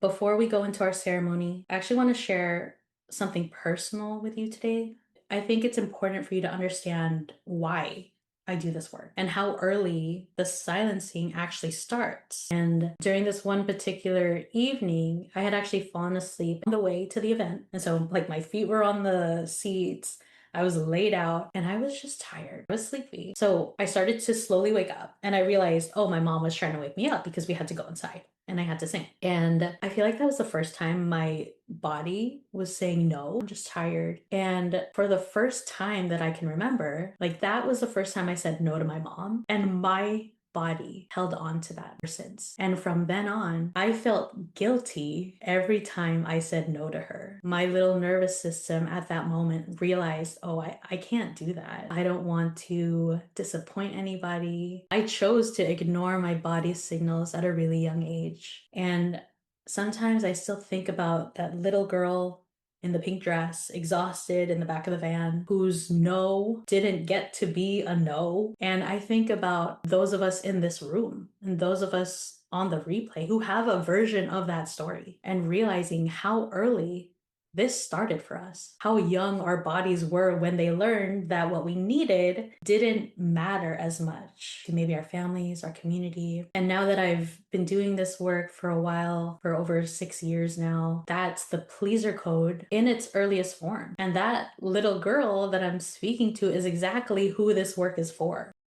Before we go into our ceremony, I actually want to share something personal with you today. I think it's important for you to understand why I do this work and how early the silencing actually starts. And during this one particular evening, I had actually fallen asleep on the way to the event. And so, like, my feet were on the seats. I was laid out and I was just tired. I was sleepy. So I started to slowly wake up and I realized, oh, my mom was trying to wake me up because we had to go inside and I had to sing. And I feel like that was the first time my body was saying no, I'm just tired. And for the first time that I can remember, like that was the first time I said no to my mom. And my body held on to that ever since. And from then on, I felt guilty every time I said no to her. My little nervous system at that moment realized, oh, I can't do that. I don't want to disappoint anybody. I chose to ignore my body's signals at a really young age. And sometimes I still think about that little girl in the pink dress, exhausted in the back of the van, whose no didn't get to be a no. And I think about those of us in this room and those of us on the replay who have a version of that story and realizing how early this started for us, how young our bodies were when they learned that what we needed didn't matter as much to maybe our families, our community. And now that I've been doing this work for a while, for over 6 years now, that's the pleaser code in its earliest form. And that little girl that I'm speaking to is exactly who this work is for.